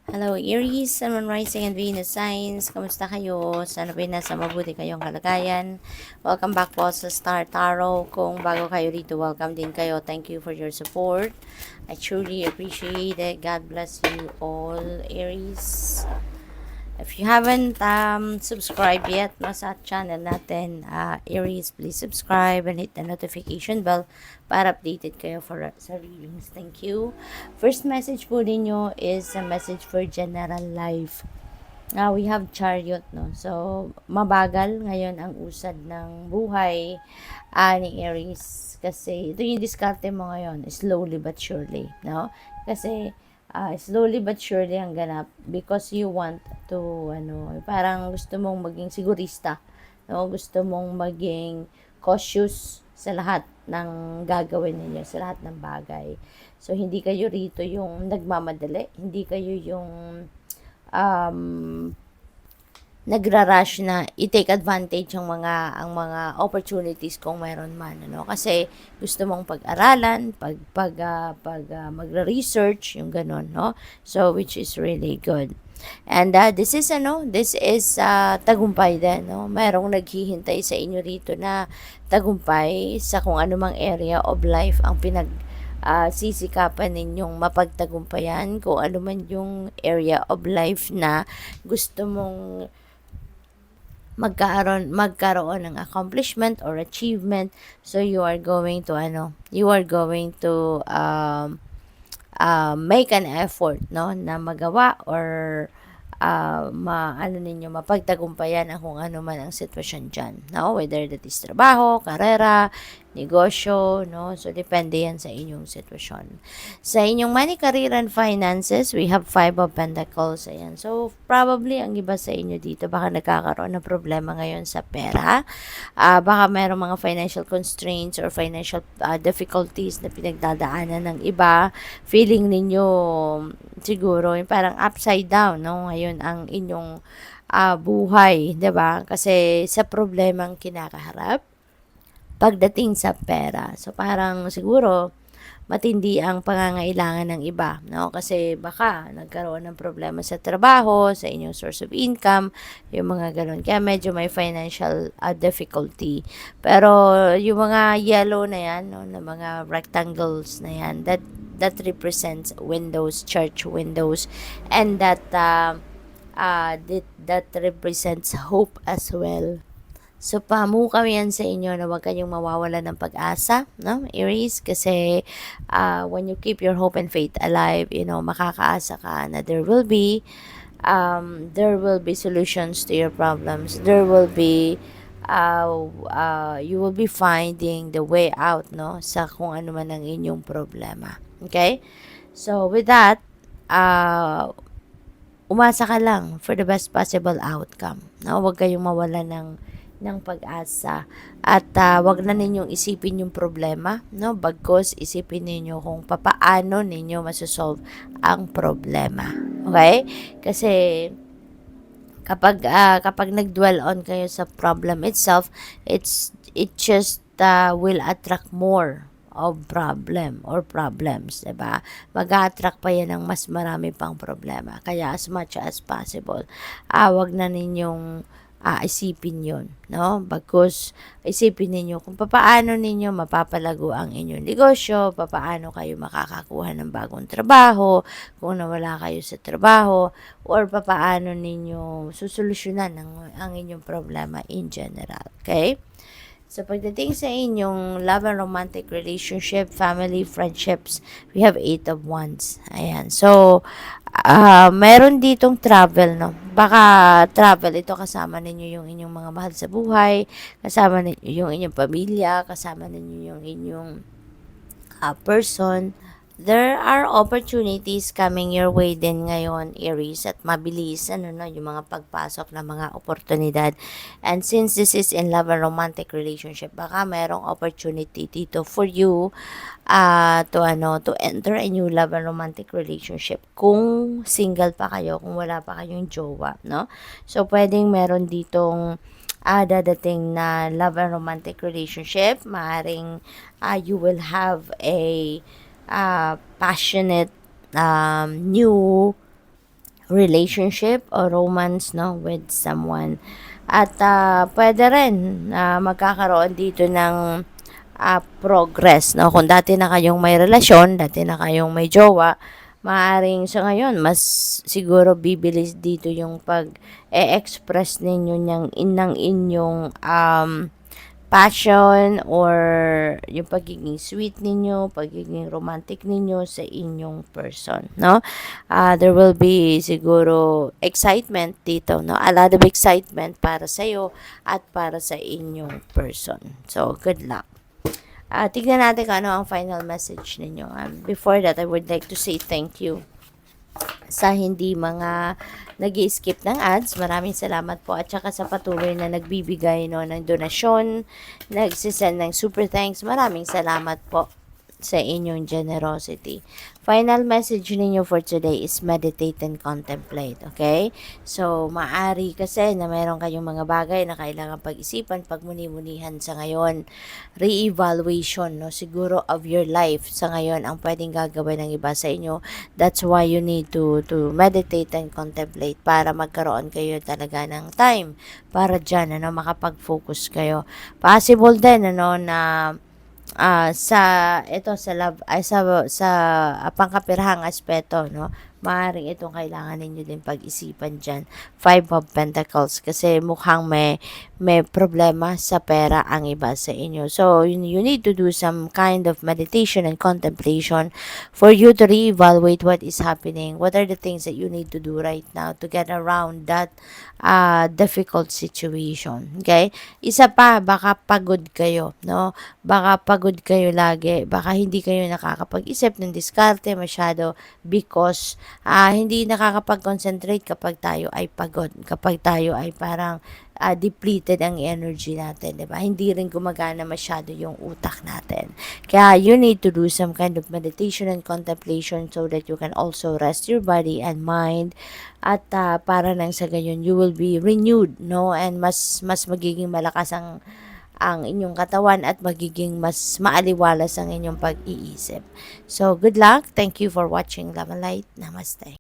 Hello Aries, Sun, Moon, Rising, and Venus signs. Kamusta kayo? Sana ba nasa mabuti kayong kalagayan? Welcome back po sa Star Tarot. Kung bago kayo dito, welcome din kayo. Thank you for your support. I truly appreciate it. God bless you all, Aries. If you haven't subscribed yet sa channel natin, Aries, please subscribe and hit the notification bell para updated kayo sa readings. Thank you. First message po ninyo is a message for general life. Now, we have chariot, no? So, mabagal ngayon ang usad ng buhay ni Aries. Kasi, ito yung diskarte mo ngayon, slowly but surely, no? Kasi, slowly but surely ang ganap because you want to, parang gusto mong maging sigurista, no? Gusto mong maging cautious sa lahat ng gagawin ninyo, sa lahat ng bagay. So, hindi kayo rito yung nagmamadali, hindi kayo yung nagra-rush na i-take advantage ang mga opportunities kung meron man, kasi gusto mong pag-aralan, magre-research yung ganun, no? So which is really good. And this is tagumpay din, no? Merong naghihintay sa inyo rito na tagumpay sa kung anumang area of life ang sisikapan ninyong mapagtagumpayan, kung ano man yung area of life na gusto mong magkaroon ng accomplishment or achievement. So you are going to make an effort, no, na magawa or mapagtagumpayan ang kung ano man ang sitwasyon dyan, no? Whether that is trabaho, karera, negosyo, no? So, depende yan sa inyong sitwasyon. Sa inyong money, career, and finances, we have 5 of Pentacles. Ayan. So, probably, ang iba sa inyo dito, baka nagkakaroon ng problema ngayon sa pera. Baka mayroong mga financial constraints or financial difficulties na pinagdadaanan ng iba. Feeling ninyo, siguro, yung parang upside down, no? Ngayon, ang inyong buhay, 'di ba? Kasi sa problemang kinakaharap pagdating sa pera. So parang siguro matindi ang pangangailangan ng iba, no? Kasi baka nagkaroon ng problema sa trabaho, sa inyong source of income, yung mga ganun. Kaya medyo may financial difficulty. Pero yung mga yellow na yan, no, na mga rectangles na yan, that represents windows, church windows, and that represents hope as well. So, pamukaw yan sa inyo na huwag kayong mawawala ng pag-asa, no, Aries? Kasi, when you keep your hope and faith alive, makakaasa ka na there will be solutions to your problems. You will be finding the way out, no, sa kung ano man ang inyong problema. Okay? So, with that, umasa ka lang for the best possible outcome. No? Huwag kayong mawala ng pag-asa at wag na ninyong isipin yung problema, no? Bagkus isipin ninyo kung papaano ninyo masosolve ang problema. Okay? Kasi kapag nag-dwell on kayo sa problem itself, it just will attract more of problem or problems, diba? Mag-attract pa yan ng mas marami pang problema. Kaya as much as possible, wag na ninyong isipin yun, no? Bagkus isipin ninyo kung papaano ninyo mapapalago ang inyong negosyo, papaano kayo makakakuha ng bagong trabaho, kung nawala kayo sa trabaho, or papaano ninyo susolusyonan ang inyong problema in general, okay? So, pagdating sa inyong love and romantic relationship, family, friendships, we have 8 of Wands. Ayan. So, meron ditong travel, no? Baka travel, ito kasama ninyo yung inyong mga mahal sa buhay, kasama ninyo yung inyong pamilya, kasama ninyo yung inyong person. There are opportunities coming your way din ngayon, Aries, at mabilis, yung mga pagpasok ng mga oportunidad. And since this is in love and romantic relationship, baka merong opportunity dito for you to enter a new love and romantic relationship kung single pa kayo, kung wala pa kayong jowa, no? So, pwedeng meron ditong dadating na love and romantic relationship. Maaring you will have a passionate new relationship or romance, no, with someone. At pwede rin na magkakaroon dito ng progress, no? Kung dati na kayong may relasyon, dati na kayong may jowa, maaring sa ngayon, mas siguro bibilis dito yung pag-express ninyo ng inyong passion or yung pagiging sweet ninyo, pagiging romantic ninyo sa inyong person, no? There will be siguro excitement dito, no? A lot of excitement para sa iyo at para sa inyong person. So, good luck. Tignan natin kung ano ang final message ninyo. Before that, I would like to say thank you sa hindi mga nag-skip ng ads. Maraming salamat po at saka sa patuloy na nagbibigay, no, ng donasyon, nagsisend ng super thanks. Maraming salamat po sa inyong generosity. Final message ninyo for today is meditate and contemplate, okay? So, maari kasi na meron kayong mga bagay na kailangan pag-isipan, pagmuni-munihan sa ngayon. Re-evaluation, no? Siguro of your life sa ngayon ang pwedeng gagawin ng iba sa inyo. That's why you need to meditate and contemplate para magkaroon kayo talaga ng time para dyan, ano, makapag-focus kayo. Possible din, ano, na sa ito sa love ay sa pangkapirahang aspeto, no, maaaring itong kailangan ninyo din pag-isipan dyan. 5 of Pentacles kasi mukhang may problema sa pera ang iba sa inyo. So you need to do some kind of meditation and contemplation for you to reevaluate what is happening, what are the things that you need to do right now to get around that difficult situation. Okay? Isa pa, baka pagod kayo, no? Baka pagod kayo lagi, baka hindi kayo nakakapag-isip ng diskarte masyado because hindi nakakapag-concentrate kapag tayo ay pagod, kapag tayo ay parang depleted ang energy natin, diba? Hindi rin gumagana masyado yung utak natin. Kaya you need to do some kind of meditation and contemplation so that you can also rest your body and mind at para nang sa gayon you will be renewed, no? And mas magiging malakas ang inyong katawan at magiging mas maaliwalas ang inyong pag-iisip. So, good luck. Thank you for watching Love and Light. Namaste.